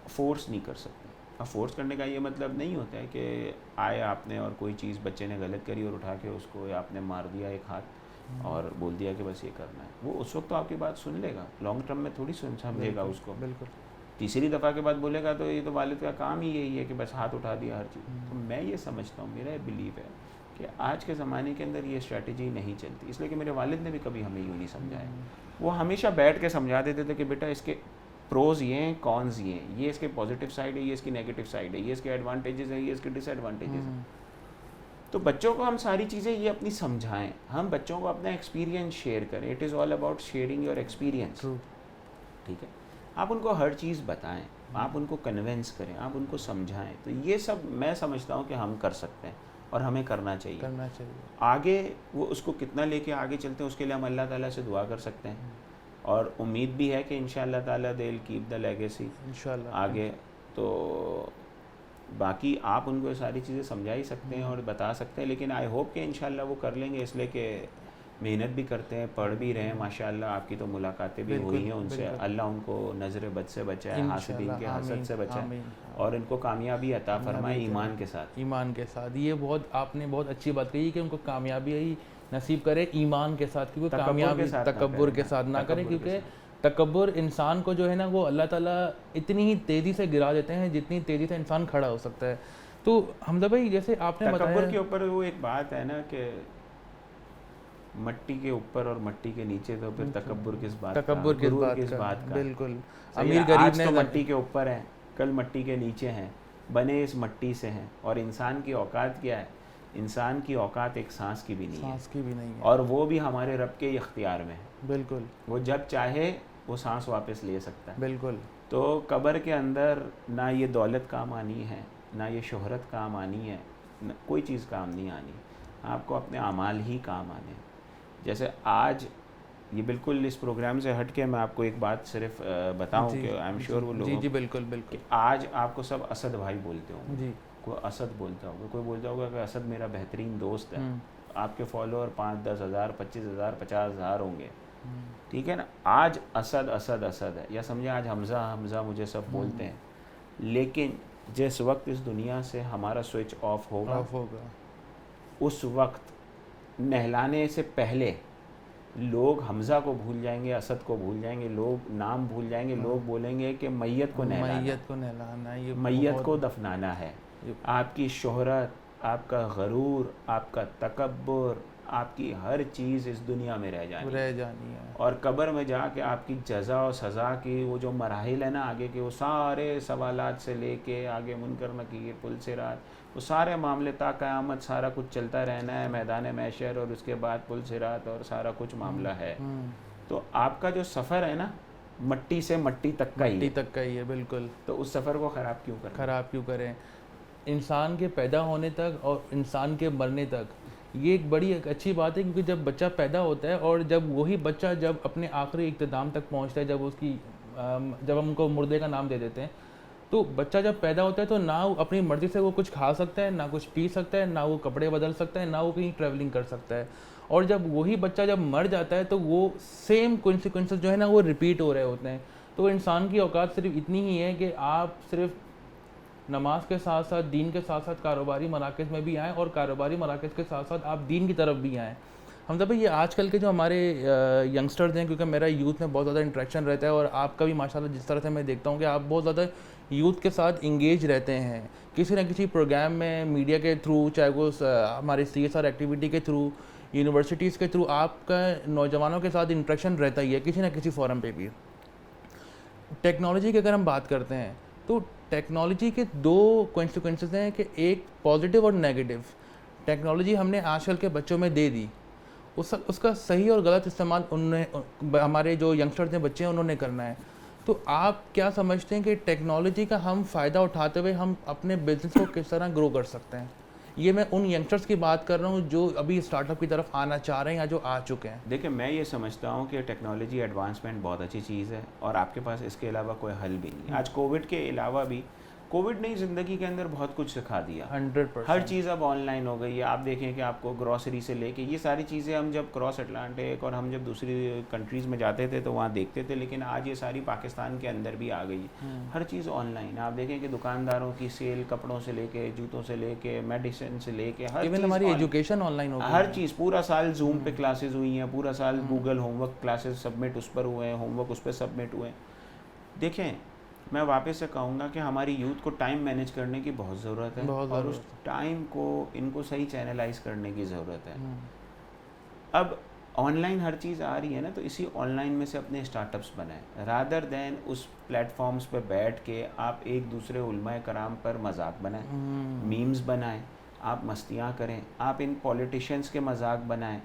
B: फोर्स नहीं कर सकते। अब फोर्स करने का ये मतलब नहीं होता है कि आए आपने और कोई चीज़ बच्चे ने गलत करी और उठा के उसको या आपने मार दिया एक हाथ और बोल दिया कि बस ये करना है। वो उस वक्त तो आपकी बात सुन लेगा, लॉन्ग टर्म में थोड़ी समझेगा उसको।
A: बिल्कुल।
B: तीसरी दफ़ा के बाद बोलेगा तो ये तो वालिद का काम ही यही है कि बस हाथ उठा दिया हर चीज़। तो मैं ये समझता हूँ, मेरा बिलीव है कि आज के ज़माने के अंदर ये स्ट्रैटेजी नहीं चलती, इसलिए कि मेरे वालिद ने भी कभी हमें यूँ नहीं समझाया। वो हमेशा बैठ के समझा देते थे कि बेटा इसके प्रोज़ ये हैं, कॉन्स ये हैं, ये इसके पॉजिटिव साइड है, ये इसकी नेगेटिव साइड है, ये इसके एडवांटेजेस हैं, ये इसके डिसएडवांटेजेस हैं। तो बच्चों को हम सारी चीज़ें ये अपनी समझाएं, हम बच्चों को अपना एक्सपीरियंस शेयर करें। It is all about sharing your experience. ठीक है, आप उनको हर चीज़ बताएं, आप उनको कन्विंस करें, आप उनको समझाएं। तो ये सब मैं समझता हूँ कि हम कर सकते हैं और हमें करना चाहिए। आगे वो उसको कितना लेके आगे चलते हैं उसके लिए हम अल्लाह ताला से दुआ कर सकते हैं, और उम्मीद भी है कि इंशाअल्लाह ताला they will keep the legacy इंशाअल्लाह आगे। तो बाकी आप उनको ये सारी चीज़ें समझा ही सकते हैं और बता सकते हैं, लेकिन आई होप कि इंशाअल्लाह वो कर लेंगे, इसलिए कि मेहनत भी करते हैं, पढ़ भी रहे हैं माशाअल्लाह। आपकी तो मुलाकातें भी हुई हैं उनसे, अल्लाह उनको नज़र बद से बचाए, हासिदीन के हसद से बचाए और इनको कामयाबी अता फरमाए ईमान के साथ।
A: ईमान के साथ, ये बहुत आपने बहुत अच्छी बात कही कि उनको कामयाबी नसीब करे ईमान के साथ, क्योंकि कामयाबी तकब्बुर के साथ ना करें, क्योंकि तकब्बुर इंसान को जो है ना वो अल्लाह ताला इतनी ही तेज़ी से गिरा देते हैं जितनी तेज़ी से इंसान खड़ा हो सकता है। तो हमजा भाई जैसे आपने बताया
B: तकब्बुर के ऊपर वो एक बात है ना कि मट्टी के ऊपर और मट्टी के नीचे, तो फिर तकब्बुर किस बात का।
A: बिल्कुल,
B: अमीर गरीब ने तो मट्टी के ऊपर है, कल मट्टी के नीचे हैं, बने इस मट्टी से हैं। और इंसान की औकात क्या है, इंसान की औकात एक सांस की भी नहीं है, और वो भी हमारे रब के इख्तियार में है। बिल्कुल, वो जब चाहे वो सांस वापस ले सकता है। बिल्कुल। तो कब्र के अंदर ना ये दौलत काम आनी है, ना ये शोहरत काम आनी है, कोई चीज़ काम नहीं आनी, आपको अपने अमाल ही काम आने। जैसे आज ये बिल्कुल इस प्रोग्राम से हट के मैं आपको एक बात सिर्फ बताऊं कि आई एम श्योर वो लोग
A: बिल्कुल
B: आज आपको सब असद भाई बोलते होंगे, कोई असद बोलता होगा, कोई बोलता होगा कि असद मेरा बेहतरीन दोस्त है, आपके फॉलोअर 5-10 हज़ार, 25 हज़ार, 50 हज़ार होंगे, ठीक है ना। आज असद असद असद है, या समझे आज हमज़ा हमज़ा मुझे सब बोलते हैं, लेकिन जिस वक्त इस दुनिया से हमारा स्विच ऑफ होगा उस वक्त नहलाने से पहले लोग हमज़ा को भूल जाएंगे, असद को भूल जाएंगे, लोग नाम भूल जाएंगे, लोग बोलेंगे कि मैयत को नहलाना,
A: ये
B: मैयत को दफनाना है। आपकी शोहरत, आपका गरूर, आपका तकब्बुर, आपकी हर चीज़ इस दुनिया में रह जानी है। और कब्र में जाके आपकी जज़ा और सज़ा की वो जो मराहिल है ना आगे के, वो सारे सवालात से लेके आगे मुनकर नकीर, पुल सिरात, वो सारे मामले ता क़यामत सारा कुछ चलता रहना है, मैदान महशर और उसके बाद पुल सिरात और सारा कुछ मामला है। तो आपका जो सफ़र है ना मट्टी से मट्टी तक का ही है,
A: बिल्कुल।
B: तो उस सफ़र को ख़राब क्यों करें?
A: इंसान के पैदा होने तक और इंसान के मरने तक ये एक बड़ी एक अच्छी बात है, क्योंकि जब बच्चा पैदा होता है और जब वही बच्चा जब अपने आखिरी इख्तिताम तक पहुंचता है, जब हम उनको मुर्दे का नाम दे देते हैं, तो बच्चा जब पैदा होता है तो ना वो अपनी मर्ज़ी से वो कुछ खा सकता है, ना कुछ पी सकता है, ना वो कपड़े बदल सकता है, ना वो कहीं ट्रैवलिंग कर सकता है। और जब वही बच्चा जब मर जाता है तो वो सेम कॉन्सिक्वेंसेस जो है ना वो रिपीट हो रहे होते हैं। तो इंसान की औकात सिर्फ इतनी ही है कि आप सिर्फ नमाज के साथ साथ, दीन के साथ साथ कारोबारी मराकज़ में भी आएँ और कारोबारी मराकज़ के साथ साथ आप दीन की तरफ भी आएँ। हमज़ा भाई, ये आजकल के जो हमारे यंगस्टर्स हैं, क्योंकि मेरा यूथ में बहुत ज़्यादा इंटरेक्शन रहता है और आपका भी माशाल्लाह जिस तरह से मैं देखता हूँ कि आप बहुत ज़्यादा यूथ के साथ इंगेज रहते हैं किसी न किसी प्रोग्राम में, मीडिया के थ्रू, चाहे वो हमारे CSR एक्टिविटी के थ्रू, यूनिवर्सिटीज़ के थ्रू, आपका नौजवानों के साथ इंटरेक्शन रहता ही है किसी न किसी फोरम पे भी। टेक्नोलॉजी की अगर हम बात करते हैं तो टेक्नोलॉजी के दो कॉन्सिक्वेंसेस हैं कि एक पॉजिटिव और नेगेटिव। टेक्नोलॉजी हमने आजकल के बच्चों में दे दी, उसका सही और गलत इस्तेमाल हमारे जो यंगस्टर्स हैं, बच्चे हैं, उन्होंने करना है। तो आप क्या समझते हैं कि टेक्नोलॉजी का हम फ़ायदा उठाते हुए हम अपने बिजनेस को किस तरह ग्रो कर सकते हैं? ये मैं उन यंगस्टर्स की बात कर रहा हूँ जो अभी स्टार्टअप की तरफ आना चाह रहे हैं या जो आ चुके हैं।
B: देखिए, मैं ये समझता हूँ कि टेक्नोलॉजी एडवांसमेंट बहुत अच्छी चीज़ है और आपके पास इसके अलावा कोई हल भी नहीं। आज कोविड के अलावा भी, कोविड ने ज़िंदगी के अंदर बहुत कुछ सिखा दिया।
A: 100%।
B: हर चीज़ अब ऑनलाइन हो गई है। आप देखें कि आपको ग्रॉसरी से लेके ये सारी चीज़ें, हम जब क्रॉस अटलांटिक और हम जब दूसरी कंट्रीज़ में जाते थे तो वहाँ देखते थे, लेकिन आज ये सारी पाकिस्तान के अंदर भी आ गई है। हर चीज़ ऑनलाइन। आप देखें कि दुकानदारों की सेल, कपड़ों से लेके, जूतों से लेके, मेडिसिन से लेके, हर चीज़,
A: हमारी एजुकेशन ऑनलाइन हो गई,
B: हर चीज़। पूरा साल जूम पे क्लासेस हुई हैं, पूरा साल गूगल होमवर्क क्लासेस सबमिट उस पर हुए हैं, होमवर्क उस पर सबमिट हुए हैं। देखें, मैं वापस से कहूँगा कि हमारी यूथ को टाइम मैनेज करने की बहुत ज़रूरत है और उस टाइम को इनको सही चैनलाइज करने की ज़रूरत है। अब ऑनलाइन हर चीज़ आ रही है ना, तो इसी ऑनलाइन में से अपने स्टार्टअप्स बनाएं, रादर दैन उस प्लेटफॉर्म्स पे बैठ के आप एक दूसरे उलमाए कराम पर मजाक बनाएं, मीम्स बनाएं, आप मस्तियाँ करें, आप इन पॉलिटिशियंस के मजाक बनाएं।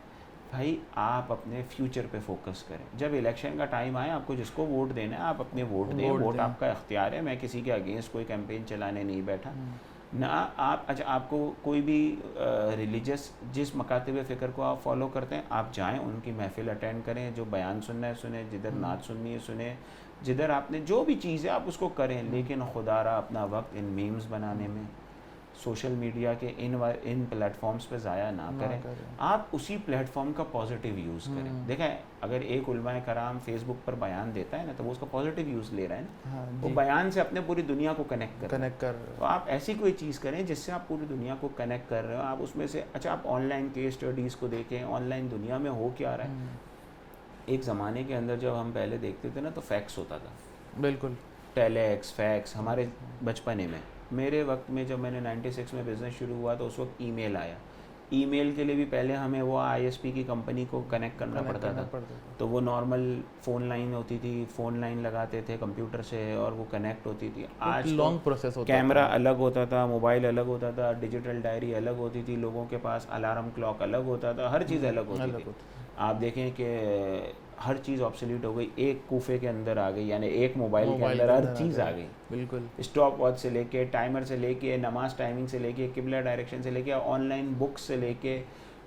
B: भाई, आप अपने फ्यूचर पे फोकस करें। जब इलेक्शन का टाइम आए, आपको जिसको वोट देना है आप अपने वोट दें, वोट आपका इख्तियार है। मैं किसी के अगेंस्ट कोई कैंपेन चलाने नहीं बैठा ना। आप अच्छा, आपको कोई भी रिलीजियस जिस मकातब फ़िक्र को आप फॉलो करते हैं, आप जाएं, उनकी महफिल अटेंड करें, जो बयान सुनना है सुने, जिधर नात सुननी है सुने, जिधर आपने जो भी चीज़ है आप उसको करें, लेकिन खुदारा अपना वक्त इन मीम्स बनाने में, सोशल मीडिया के इन प्लेटफॉर्म्स पे ज़ाया ना करें। आप उसी प्लेटफॉर्म का पॉजिटिव यूज़ करें। देखें, अगर एक उलमाए कराम फेसबुक पर बयान देता है ना, तो वो उसका पॉजिटिव यूज़ ले रहा है ना, वो बयान से अपने पूरी दुनिया को कनेक्ट कर रहे हैं। तो आप ऐसी कोई चीज़ करें जिससे आप पूरी दुनिया को कनेक्ट कर रहे हो। आप उसमें से, अच्छा, आप ऑनलाइन केस स्टडीज़ को देखें, ऑनलाइन दुनिया में हो क्या रहा है। एक ज़माने के अंदर जब हम पहले देखते थे ना, तो फैक्स होता था,
A: बिल्कुल,
B: टेलेक्स, फैक्स। हमारे बचपने में, मेरे वक्त में जब मैंने 96 में बिज़नेस शुरू हुआ तो उस वक्त ईमेल आया। ईमेल के लिए भी पहले हमें वो ISP की कंपनी को कनेक्ट करना पड़ता था। तो वो नॉर्मल फ़ोन लाइन होती थी, फ़ोन लाइन लगाते थे कंप्यूटर से और वो कनेक्ट होती थी। आज
A: लॉन्ग प्रोसेस होता,
B: कैमरा अलग होता था, मोबाइल अलग होता था, डिजिटल डायरी अलग होती थी, लोगों के पास अलार्म क्लॉक अलग होता था, हर चीज़ अलग होती थी। आप देखें कि हर चीज़ ऑब्सोलीट हो गई, एक कूफे के अंदर आ गई, यानी एक मोबाइल के अंदर हर चीज़ आ गई।
A: बिल्कुल,
B: स्टॉप वॉच से लेके, टाइमर से लेके, नमाज टाइमिंग से लेके, किबला डायरेक्शन से लेके, ऑनलाइन बुक्स से लेके,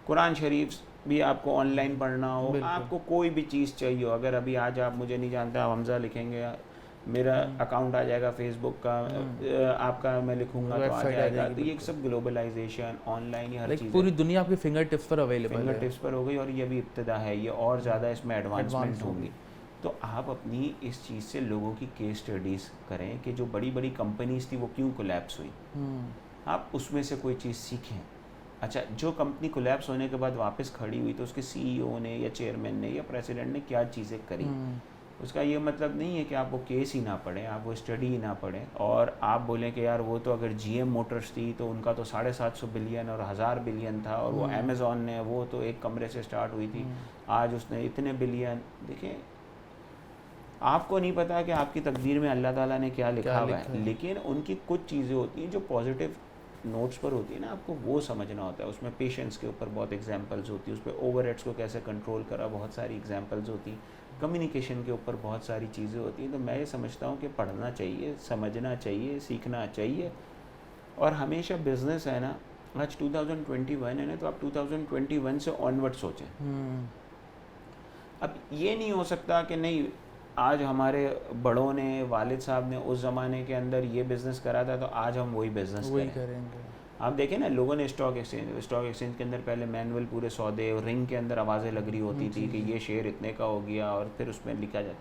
B: कुरान शरीफ भी आपको ऑनलाइन पढ़ना हो, आपको कोई भी चीज़ चाहिए हो। अगर अभी आज आप मुझे नहीं जानते, आप हमज़ा लिखेंगे, मेरा अकाउंट आ जाएगा फेसबुक का, आपका मैं लिखूंगा तो आ
A: वेबसाइट आ
B: जाएगा।
A: जाएगी,
B: तो ये
A: बिल्कुल।
B: सब ग्लोबलाइजेशन, ऑनलाइन, हर
A: लाइक
B: चीज़
A: पूरी दुनिया आपके फिंगर टिप्स पर अवेलेबल
B: फिंगर
A: है,
B: टिप्स पर हो गई, और ये भी इब्तिदा है, ये और ज़्यादा इसमें एडवांसमेंट
A: एडवांस होगी।
B: होंगी। तो आप अपनी इस चीज़ से लोगों की केस स्टडीज़ करें कि जो बड़ी बड़ी कंपनीज थी वो क्यों कोलैप्स हुई, आप उसमें से कोई चीज़ सीखें। अच्छा, जो कंपनी कोलैप्स होने के बाद वापस खड़ी हुई तो उसके सीईओ ने या चेयरमैन ने या प्रेसिडेंट ने क्या चीज़ें करी, उसका ये मतलब नहीं है कि आप वो केस ही ना पढ़ें, आप वो स्टडी ही ना पढ़ें और आप बोलें कि यार वो तो अगर जीएम मोटर्स थी तो उनका तो 750 बिलियन और 1000 बिलियन था, और वो अमेज़ॉन ने वो तो एक कमरे से स्टार्ट हुई थी, आज उसने इतने बिलियन। देखिए, आपको नहीं पता कि आपकी तकदीर में अल्लाह ताला ने क्या लिखा हुआ है, लेकिन उनकी कुछ चीज़ें होती हैं जो पॉजिटिव नोट्स पर होती है ना, आपको वो समझना होता है। उसमें पेशेंस के ऊपर बहुत एग्जांपल्स होती है, उस पर ओवरहेड्स को कैसे कंट्रोल करा बहुत सारी एग्जांपल्स होती, कम्युनिकेशन के ऊपर बहुत सारी चीज़ें होती हैं। तो मैं ये समझता हूँ कि पढ़ना चाहिए, समझना चाहिए, सीखना चाहिए, और हमेशा बिजनेस है ना, आज 2021 है ना, तो आप 2021 से ऑनवर्ड सोचें। अब ये नहीं हो सकता कि नहीं, आज हमारे बड़ों ने, वालिद साहब ने उस ज़माने के अंदर ये बिज़नेस करा था तो आज हम वही बिज़नेस
A: करेंगे।
B: आप देखें ना, लोगों ने स्टॉक एक्सचेंज के अंदर पहले मैनुअल पूरे सौदे और रिंग के अंदर आवाज़ें लग रही होती थी कि ये शेयर इतने का हो गया, और फिर उसमें लिखा जाए,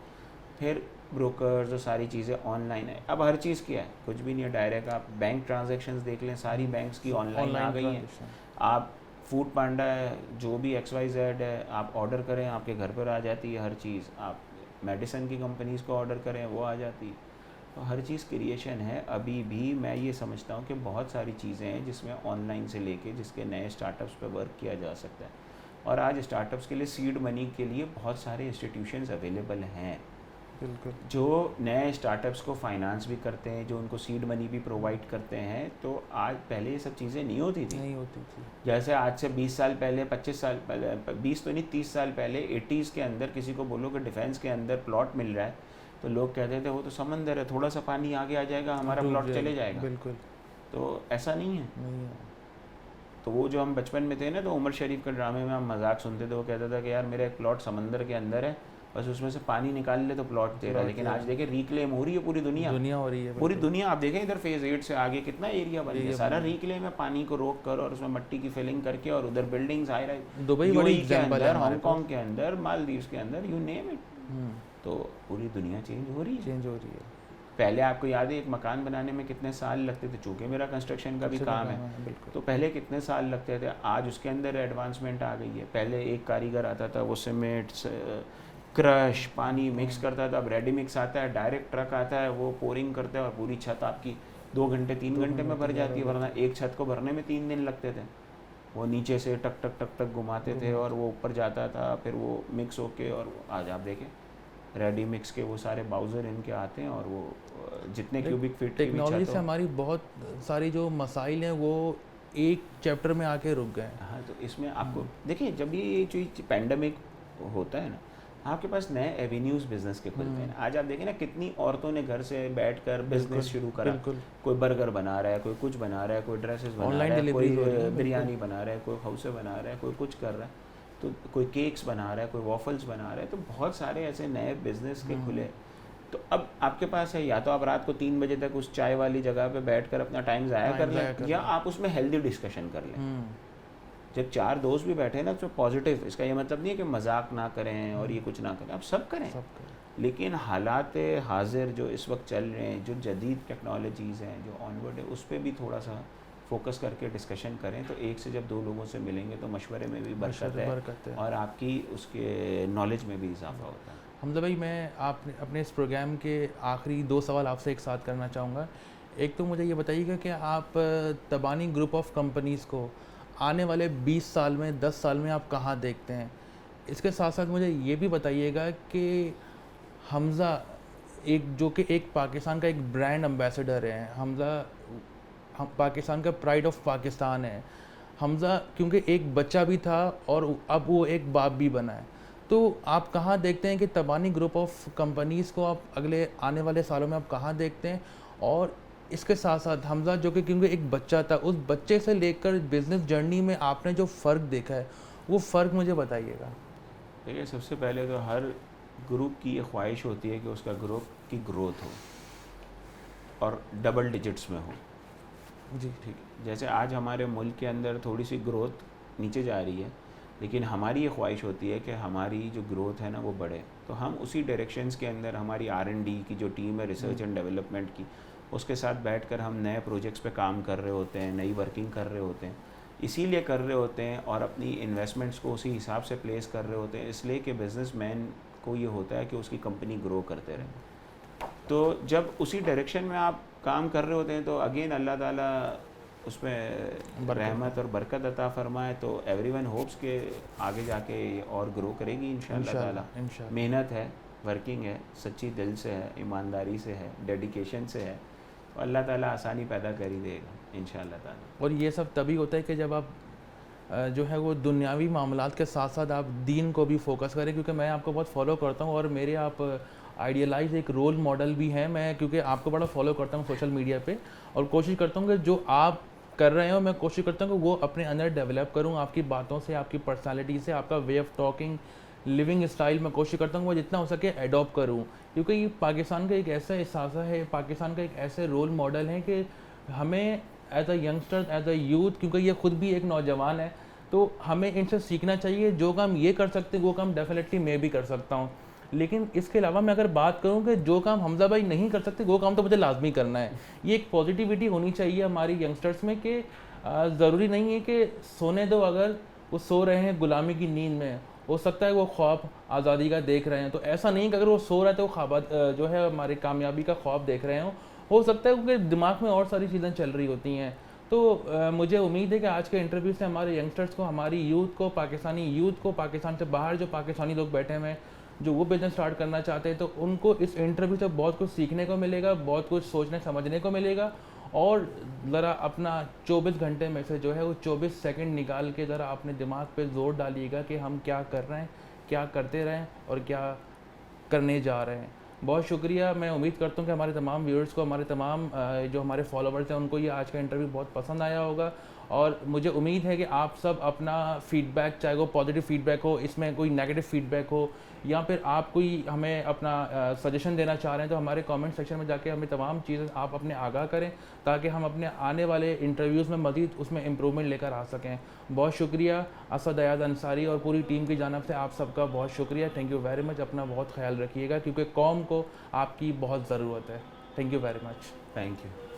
B: फिर ब्रोकर्स और सारी चीज़ें ऑनलाइन है। अब हर चीज़ क्या है, कुछ भी नहीं है, डायरेक्ट आप बैंक ट्रांजेक्शन्स देख लें, सारी बैंक्स की ऑनलाइन आ गई हैं। आप फूड पांडा है, जो भी XYZ है, आप ऑर्डर करें आपके घर पर आ जाती है हर चीज़। आप मेडिसिन की कंपनीज़ को ऑर्डर करें, वो आ जाती है। तो हर चीज़ क्रिएशन है। अभी भी मैं ये समझता हूँ कि बहुत सारी चीज़ें हैं जिसमें ऑनलाइन से लेके जिसके नए स्टार्टअप्स पे वर्क किया जा सकता है, और आज स्टार्टअप्स के लिए सीड मनी के लिए बहुत सारे इंस्टीट्यूशंस अवेलेबल हैं,
A: बिल्कुल,
B: जो नए स्टार्टअप्स को फाइनेंस भी करते हैं, जो उनको सीड मनी भी प्रोवाइड करते हैं। तो आज पहले ये सब चीज़ें नहीं होती थी। जैसे आज से 20 साल पहले, 25 साल पहले, 20 तो नहीं 30 साल पहले 80s के अंदर किसी को बोलो कि डिफेंस के अंदर प्लॉट मिल रहा है तो लोग कहते थे वो तो समंदर है, थोड़ा सा पानी आगे आ जाएगा हमारा प्लॉट चले जाएगा।
A: बिल्कुल।
B: तो ऐसा नहीं है। तो वो जो हम बचपन में थे ना, तो उमर शरीफ के ड्रामे में हम मजाक सुनते थे, वो कहता था कि यार मेरा एक प्लॉट समंदर के अंदर है, बस उसमें से पानी निकाल ले तो प्लॉट दे रहा है। लेकिन आज देखें रिक्लेम हो रही है पूरी दुनिया
A: हो रही है,
B: पूरी दुनिया। आप देखें इधर फेज 8 से आगे कितना एरिया बन गया, सारा रिक्लेम है, पानी को रोक कर और उसमें मट्टी की फिलिंग करके, और उधर बिल्डिंग्स हाई राइज,
A: दुबई बड़ी
B: के
A: एग्जांपल है,
B: हांगकांग के अंदर, मालदीव्स के अंदर, यू नेम इट। तो पूरी दुनिया चेंज हो रही है। पहले आपको याद है एक मकान बनाने में कितने साल लगते थे, चूँकि मेरा कंस्ट्रक्शन का भी काम है, तो पहले कितने साल लगते थे, आज उसके अंदर एडवांसमेंट आ गई है। पहले एक कारीगर आता था, वो सीमेंट, क्रश, पानी मिक्स करता था, अब रेडी मिक्स आता है, डायरेक्ट ट्रक आता है, वो पोरिंग करता है, और पूरी छत आपकी 2 घंटे 3 घंटे में भर जाती है। वरना एक छत को भरने में 3 दिन लगते थे। वो नीचे से टक टक टक टक घुमाते थे और वो ऊपर जाता था, फिर वो मिक्स होके, और आज आप देखें रेडी मिक्स के वो सारे बाउज़र इनके आते हैं, और वो जितने क्यूबिक फीट की
A: टेक्नोलॉजी से हमारी बहुत सारी जो मसाइल हैं वो एक चैप्टर में आके रुक गए।
B: हाँ, तो इसमें आपको देखिए, जब ये चीज़ पैंडमिक होता है ना, आपके पास नए एवेन्यूज़ बिजनेस के खुलते हैं। आज आप देखें ना, कितनी औरतों ने घर से बैठकर बिजनेस शुरू करा। कोई बर्गर बना रहा है, कोई कुछ बना रहा है, कोई ड्रेसेस बना रहा है, कोई बिरयानी बना रहा है, कोई खौसे बना रहा है, कोई कुछ कर रहा है, तो कोई केक्स बना रहा है, कोई वॉफल्स बना रहा है। तो बहुत सारे ऐसे नए बिजनेस के खुले। तो अब आपके पास है, या तो आप रात को 3 बजे तक उस चाय वाली जगह पे बैठकर अपना टाइम ज़ाया कर लें, या आप उसमें हेल्दी डिस्कशन कर लें। जब 4 दोस्त भी बैठे ना, तो पॉजिटिव, इसका ये मतलब नहीं है कि मजाक ना करें और ये कुछ ना करें, आप सब करें। लेकिन हालात हाजिर जो इस वक्त चल रहे हैं, जो जदीद टेक्नोलॉजीज़ हैं, जो ऑनवर्ड है, उस पर भी थोड़ा सा फोकस करके डिस्कशन करें। तो एक से जब 2 लोगों से मिलेंगे तो मशवरे में भी बरकत है और आपकी उसके नॉलेज में भी इजाफा होता है।
A: हमजा भाई, मैं अपने इस प्रोग्राम के आखिरी 2 सवाल आपसे एक साथ करना चाहूँगा। एक तो मुझे ये बताइएगा कि आप तबानी ग्रुप ऑफ कंपनीज़ को आने वाले 20 साल में, 10 साल में आप कहाँ देखते हैं? इसके साथ साथ मुझे ये भी बताइएगा कि हमज़ा जो कि एक पाकिस्तान का एक ब्रांड एम्बेसडर है, हमज़ा पाकिस्तान का प्राइड ऑफ पाकिस्तान है। हमज़ा क्योंकि एक बच्चा भी था और अब वो एक बाप भी बना है, तो आप कहाँ देखते हैं कि तबानी ग्रुप ऑफ कंपनीज़ को आप अगले आने वाले सालों में आप कहाँ देखते हैं? और इसके साथ साथ हमज़ा जो कि क्योंकि एक बच्चा था, उस बच्चे से लेकर बिज़नेस जर्नी में आपने जो फ़र्क देखा है, वो फ़र्क मुझे बताइएगा।
B: देखिए, सबसे पहले तो हर ग्रुप की ये ख्वाहिश होती है कि उसका ग्रुप की ग्रोथ हो और डबल डिजिट्स में हो।
A: जी
B: ठीक है, जैसे आज हमारे मुल्क के अंदर थोड़ी सी ग्रोथ नीचे जा रही है, लेकिन हमारी ये ख्वाहिश होती है कि हमारी जो ग्रोथ है ना वो बढ़े। तो हम उसी डायरेक्शंस के अंदर हमारी R&D की जो टीम है, रिसर्च एंड डेवलपमेंट की, उसके साथ बैठकर हम नए प्रोजेक्ट्स पे काम कर रहे होते हैं, नई वर्किंग कर रहे होते हैं। इसीलिए कर रहे होते हैं और अपनी इन्वेस्टमेंट्स को उसी हिसाब से प्लेस कर रहे होते हैं, इसलिए कि बिजनेसमैन को ये होता है कि उसकी कंपनी ग्रो करते रहे। तो जब उसी डायरेक्शन में आप काम कर रहे होते हैं तो अगेन अल्लाह ताला उसमें रहमत और बरकत अता फरमाए, तो एवरीवन होप्स के आगे जाके ये और ग्रो करेगी इंशाल्लाह ताला।
A: इंशाल्लाह।
B: मेहनत है, वर्किंग है, सच्ची दिल से है, ईमानदारी से है, डेडिकेशन से है, तो अल्लाह ताला आसानी पैदा कर ही देगा इंशाल्लाह ताला।
A: और ये सब तभी होता है कि जब आप जो है वो दुनियावी मामलात के साथ साथ आप दीन को भी फोकस करें, क्योंकि मैं आपको बहुत फॉलो करता हूँ और मेरे आप आइडियलाइज एक रोल मॉडल भी हैं। मैं क्योंकि आपको बड़ा फॉलो करता हूँ सोशल मीडिया पे, और कोशिश करता हूँ कि जो आप कर रहे हो मैं कोशिश करता हूँ कि वो अपने अंदर डेवलप करूँ, आपकी बातों से, आपकी पर्सनालिटी से, आपका way of talking, living style में कोशिश करता हूँ वो जितना हो सके एडॉप्ट करूँ, क्योंकि ये पाकिस्तान का एक ऐसा एहसास है, पाकिस्तान का एक ऐसे रोल मॉडल है कि हमें as a youngster, as a youth, क्योंकि ये खुद भी एक नौजवान है, तो हमें इनसे सीखना चाहिए। जो काम ये कर सकते हैं वो काम डेफिनेटली मैं भी कर सकता हूँ, लेकिन इसके अलावा मैं अगर बात करूँ कि जो काम हमजा भाई नहीं कर सकते वो काम तो मुझे लाजमी करना है। ये एक पॉजिटिविटी होनी चाहिए हमारी यंगस्टर्स में कि ज़रूरी नहीं है कि सोने दो, अगर वो सो रहे हैं गुलामी की नींद में, हो सकता है वो ख्वाब आज़ादी का देख रहे हैं, तो ऐसा नहीं कि अगर वो सो रहा है तो वो ख्वाब जो है हमारी कामयाबी का ख्वाब देख रहे हो सकता है क्योंकि दिमाग में और सारी चीज़ें चल रही होती हैं। तो मुझे उम्मीद है कि आज के इंटरव्यू से हमारे यंगस्टर्स को, हमारी यूथ को, पाकिस्तानी यूथ को, पाकिस्तान से बाहर जो पाकिस्तानी लोग बैठे हुए हैं जो वो बिज़नेस स्टार्ट करना चाहते हैं, तो उनको इस इंटरव्यू से बहुत कुछ सीखने को मिलेगा, बहुत कुछ सोचने समझने को मिलेगा। और ज़रा अपना 24 घंटे में से जो है वो 24 सेकंड निकाल के ज़रा अपने दिमाग पे ज़ोर डालिएगा कि हम क्या कर रहे हैं, क्या करते रहें और क्या करने जा रहे हैं। बहुत शुक्रिया। मैं उम्मीद करता हूँ कि हमारे तमाम व्यूअर्स को, हमारे तमाम जो हमारे फॉलोवर्स हैं उनको ये आज का इंटरव्यू बहुत पसंद आया होगा, और मुझे उम्मीद है कि आप सब अपना फीडबैक, चाहे वो पॉजिटिव फीडबैक हो, इसमें कोई नेगेटिव फीडबैक हो, या फिर आप कोई हमें अपना सजेशन देना चाह रहे हैं, तो हमारे कमेंट सेक्शन में जाके हमें तमाम चीज़ें आप अपने आगाह करें, ताकि हम अपने आने वाले इंटरव्यूज़ में मज़ीद उसमें इम्प्रूवमेंट लेकर आ सकें। बहुत शुक्रिया असद अयाद अंसारी और पूरी टीम की जानिब से आप सबका बहुत शुक्रिया। Thank you very much. अपना बहुत ख्याल रखिएगा, क्योंकि कौम को आपकी बहुत ज़रूरत है। Thank you very much.
B: Thank you.